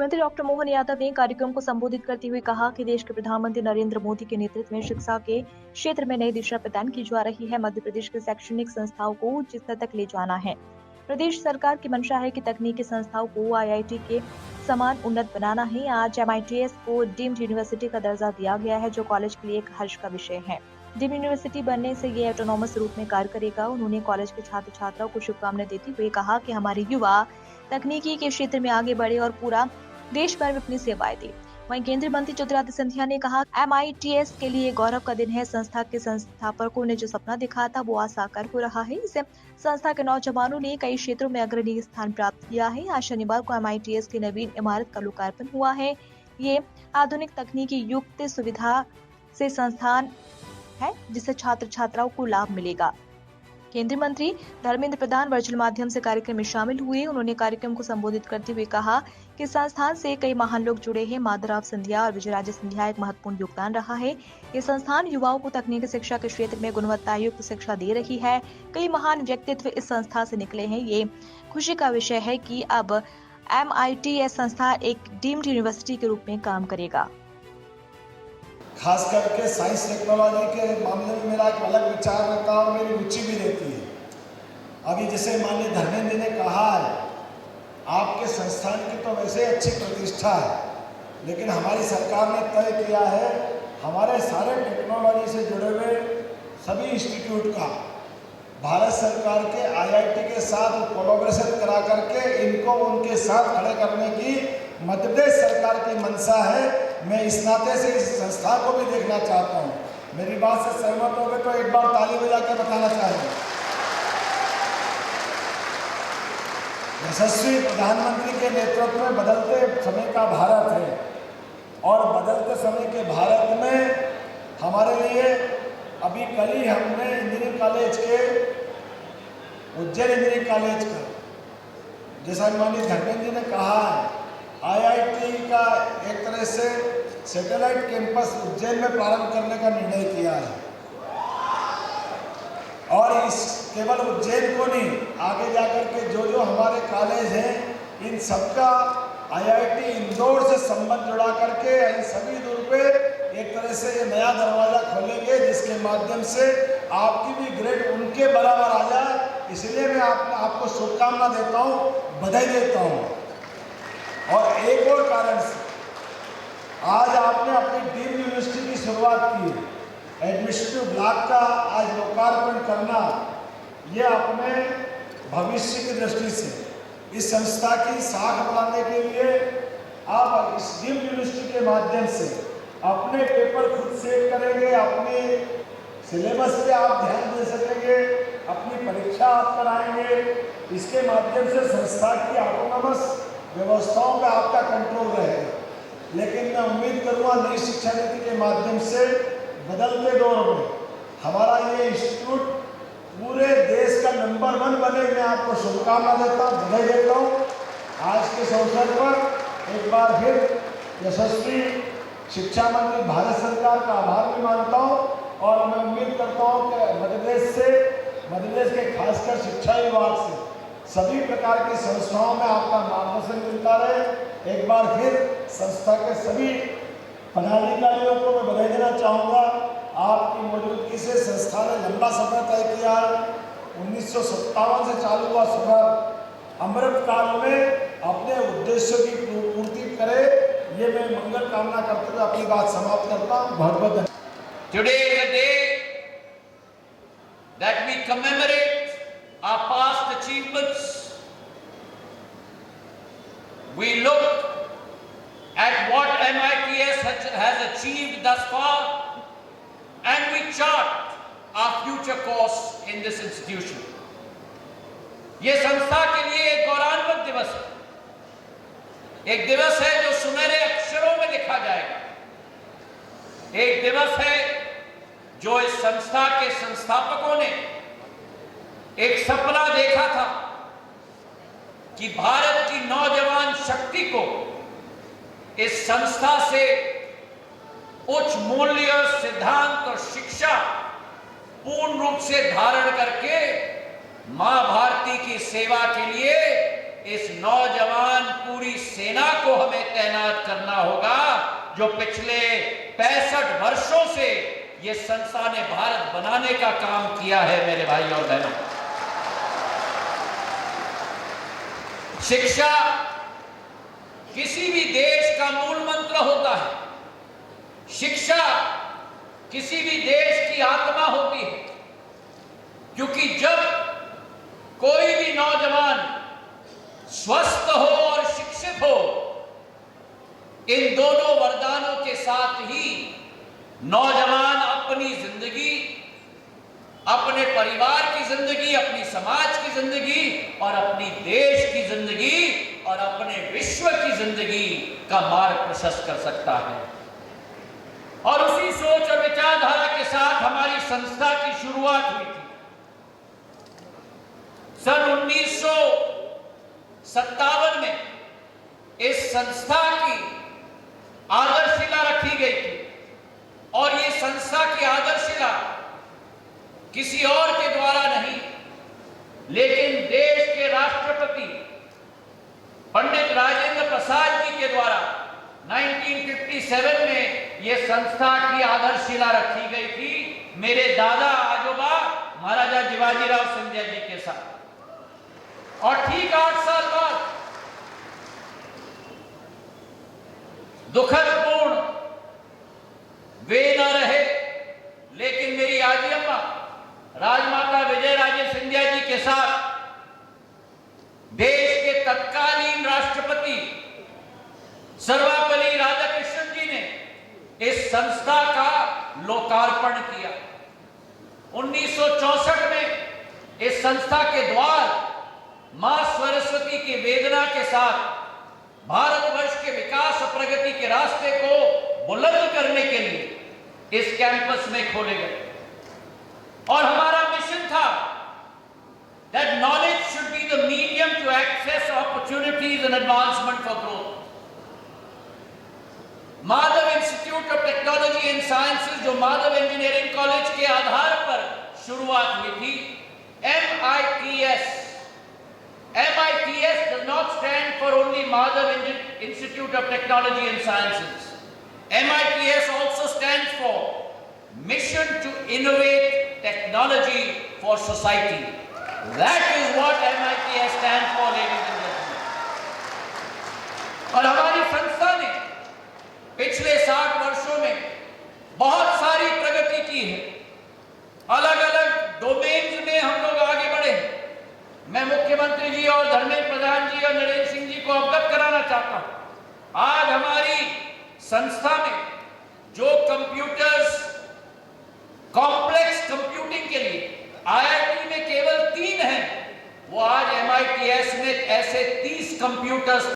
मुख्यमंत्री डॉक्टर मोहन यादव ने कार्यक्रम को संबोधित करते हुए कहा कि देश के प्रधानमंत्री नरेंद्र मोदी के नेतृत्व में शिक्षा के क्षेत्र में नई दिशा प्रदान की जा रही है। मध्य प्रदेश की शैक्षणिक संस्थाओं को उच्च स्तर तक ले जाना है। प्रदेश सरकार की मंशा है कि तकनीकी संस्थाओं को आईआईटी के समान उन्नत बनाना है। आज एमआईटीएस को डीम्ड यूनिवर्सिटी का दर्जा दिया गया है, जो कॉलेज के लिए एक हर्ष का विषय है। डीम्ड यूनिवर्सिटी बनने से ये ऑटोनॉमस रूप में कार्य करेगा। उन्होंने कॉलेज के छात्र छात्राओं को शुभकामनाएं देते हुए कहा कि हमारे युवा तकनीकी के क्षेत्र में आगे बढ़े और पूरा देश भर में अपनी सेवाएं दी। वहीं केंद्रीय मंत्री ज्योतिरादित्य सिंधिया ने कहा, एमआईटीएस के लिए गौरव का दिन है। संस्था के संस्थापकों ने जो सपना देखा था वो आज साकार हो रहा है। इसे संस्था के नौजवानों ने कई क्षेत्रों में अग्रणी स्थान प्राप्त किया है। आज शनिवार को एमआईटीएस की नवीन इमारत का लोकार्पण हुआ है। ये आधुनिक तकनीकी युक्त सुविधा से संस्थान है, जिससे छात्र छात्राओं को लाभ मिलेगा। केंद्रीय मंत्री धर्मेंद्र प्रधान वर्चुअल माध्यम से कार्यक्रम में शामिल हुए। उन्होंने कार्यक्रम को संबोधित करते हुए कहा कि संस्थान से कई महान लोग जुड़े हैं। माधवराव सिंधिया और विजयराजे सिंधिया एक महत्वपूर्ण योगदान रहा है। ये संस्थान युवाओं को तकनीकी शिक्षा के क्षेत्र में गुणवत्तायुक्त शिक्षा दे रही है। कई महान व्यक्तित्व इस संस्था से निकले हैं। ये खुशी का विषय है कि अब एमआईटीएस संस्था एक डीम्ड यूनिवर्सिटी के रूप में काम करेगा। खास करके साइंस टेक्नोलॉजी के मामले में मेरा एक अलग विचार रहता है और मेरी रुचि भी रहती है। अभी जैसे माननीय धर्मेंद्र जी ने कहा है, आपके संस्थान की तो वैसे अच्छी प्रतिष्ठा है, लेकिन हमारी सरकार ने तय किया है हमारे सारे टेक्नोलॉजी से जुड़े हुए सभी इंस्टीट्यूट का भारत सरकार के आईआईटी के साथ कोलैबोरेशन करा करके इनको उनके साथ खड़े करने की मध्य प्रदेश सरकार की मंशा है। मैं इस नाते से इस संस्था को भी देखना चाहता हूँ। मेरी बात से सहमत हो गए तो एक बार ताली बजा के बताना चाहेंगे। यशस्वी प्रधानमंत्री के नेतृत्व में बदलते समय का भारत है और बदलते समय के भारत में हमारे लिए अभी कल ही हमने इंजीनियरिंग कॉलेज के उज्जैन इंजीनियरिंग कॉलेज का, जैसा माननीय धर्मेंद्र जी ने कहा है, आईआईटी का एक तरह से सैटेलाइट कैंपस उज्जैन में प्रारंभ करने का निर्णय किया है। और इस केवल उज्जैन को नहीं, आगे जाकर के जो हमारे कॉलेज हैं इन सबका आईआईटी इंदौर से संबंध जुड़ा करके इन सभी दूर पे एक तरह से ये नया दरवाजा खोलेंगे, जिसके माध्यम से आपकी भी ग्रेड उनके बराबर आ जाए। इसलिए मैं आपको शुभकामना देता हूँ, बधाई देता हूँ। और एक और कारण से आज आपने अपनी डीम्ड यूनिवर्सिटी की शुरुआत की है। एडमिनिस्ट्रेटिव ब्लॉक का आज लोकार्पण करना, ये अपने भविष्य की दृष्टि से इस संस्था की साख बढ़ाने के लिए आप इस डीम्ड यूनिवर्सिटी के माध्यम से अपने पेपर खुद सेट करेंगे, अपने सिलेबस पे आप ध्यान दे सकेंगे, अपनी परीक्षा आप कराएंगे। इसके माध्यम से संस्था की ऑटोनॉमस व्यवस्थाओं पे आपका कंट्रोल रहेगा। लेकिन मैं उम्मीद करूँगा नई शिक्षा नीति के माध्यम से बदलते दौर में हमारा ये इंस्टीट्यूट पूरे देश का नंबर 1 बने। मैं आपको शुभकामना देता हूँ, बधाई देता हूँ। आज के इस अवसर पर एक बार फिर यशस्वी शिक्षा मंत्री भारत सरकार का आभार भी मानता हूँ और मैं उम्मीद करता हूँ कि मध्य प्रदेश के खासकर शिक्षा विभाग से सभी प्रकार की संस्थाओं में आपका मार्गदर्शन मिलता रहे। एक बार फिर संस्था के सभी पदाधिकारियों को मैं बधाई देना चाहूँगा। आपकी मौजूदगी से संस्था ने लंबा सफर तय किया है। 1957 से चालू हुआ सफर अमृत काल में अपने उद्देश्यों की पूर्ति करे, ये मैं मंगल कामना करते हुए अपनी बात समाप्त करता हूँ। बहुत बहुत धन्यवाद। Today is a day that we commemorate our past achievements. We look at what MITS has achieved thus far and we chart our future course in this institution. ये संस्था के लिए एक गौरवान्वित दिवस है, एक दिवस है जो सुनहरे अक्षरों में लिखा जाएगा, एक दिवस है जो इस संस्था के संस्थापकों ने एक सपना देखा था कि भारत की नौजवान शक्ति को इस संस्था से उच्च मूल्य, सिद्धांत और शिक्षा पूर्ण रूप से धारण करके मां भारती की सेवा के लिए इस नौजवान पूरी सेना को हमें तैनात करना होगा जो पिछले 65 वर्षों से ये संस्था ने भारत बनाने का काम किया है। मेरे भाई और बहनों, शिक्षा किसी भी देश का मूल मंत्र होता है। शिक्षा किसी भी देश की आत्मा होती है, क्योंकि जब कोई भी नौजवान स्वस्थ हो और शिक्षित हो, इन दोनों वरदानों के साथ ही नौजवान अपनी जिंदगी, अपने परिवार की जिंदगी, अपनी समाज की जिंदगी और अपनी देश की जिंदगी और अपने विश्व की जिंदगी का मार्ग प्रशस्त कर सकता है। और उसी सोच और विचारधारा के साथ हमारी संस्था की शुरुआत हुई थी। सन 1957 में इस संस्था की आधारशिला रखी गई थी और ये संस्था की आधारशिला किसी और के द्वारा नहीं, लेकिन देश के राष्ट्रपति पंडित राजेंद्र प्रसाद जी के द्वारा 1957 में ये संस्था की आधारशिला रखी गई थी, मेरे दादा आजोबा महाराजा जिवाजीराव सिंधिया जी के साथ। और ठीक 8 साल बाद दुखदपूर्ण वे न रहे, लेकिन मेरी आजी अम्मा राजमाता विजय राजे सिंधिया जी के साथ देश के तत्कालीन राष्ट्रपति सर्वपल्ली राधाकृष्णन जी ने इस संस्था का लोकार्पण किया। 1964 में इस संस्था के द्वार मां सरस्वती की वेदना के साथ भारतवर्ष के विकास और प्रगति के रास्ते को बुलंद करने के लिए इस कैंपस में खोले गए। और हमारा मिशन था that knowledge should be the medium to access opportunities and advancement for growth. Madhav institute of technology and sciences, जो माधव इंजीनियरिंग कॉलेज के आधार पर शुरुआत हुई थी, MITS does not stand for only Madhav Institute of Technology and Sciences. MITS also stands for Mission to Innovate Technology for Society. That is what MITS stands for, ladies and gentlemen. और हमारी संस्था ने पिछले 60 वर्षों में बहुत सारी प्रगति की है। अलग अलग डोमेन्स में हम लोग आगे बढ़े हैं। मैं मुख्यमंत्री जी और धर्मेंद्र प्रधान जी और नरेंद्र सिंह जी को अवगत कराना चाहता हूं। आज हमारी संस्था में जो कंप्यूटर्स कॉम्प्लेक्स कंप्यूटिंग के लिए IIT में केवल 3 हैं, वो आज MITS में ऐसे 30 कंप्यूटर्स